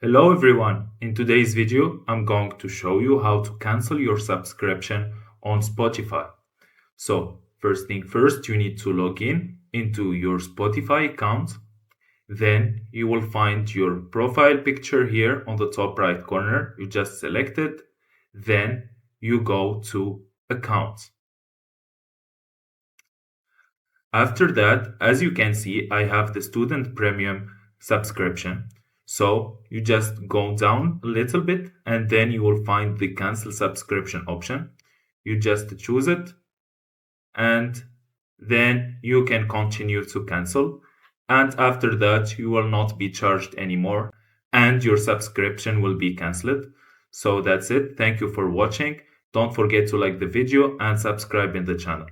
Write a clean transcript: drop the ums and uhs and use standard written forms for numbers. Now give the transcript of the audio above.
Hello everyone. In today's video, I'm going to show you how to cancel your subscription on Spotify. So, first thing first, you need to log in into your Spotify account. Then you will find your profile picture here on the top right corner. You just select it. Then you go to accounts. After that, as you can see, I have the student premium subscription. So you just go down a little bit and then you will find the cancel subscription option. You just choose it and then you can continue to cancel. And after that, you will not be charged anymore and your subscription will be canceled. So that's it. Thank you for watching. Don't forget to like the video and subscribe in the channel.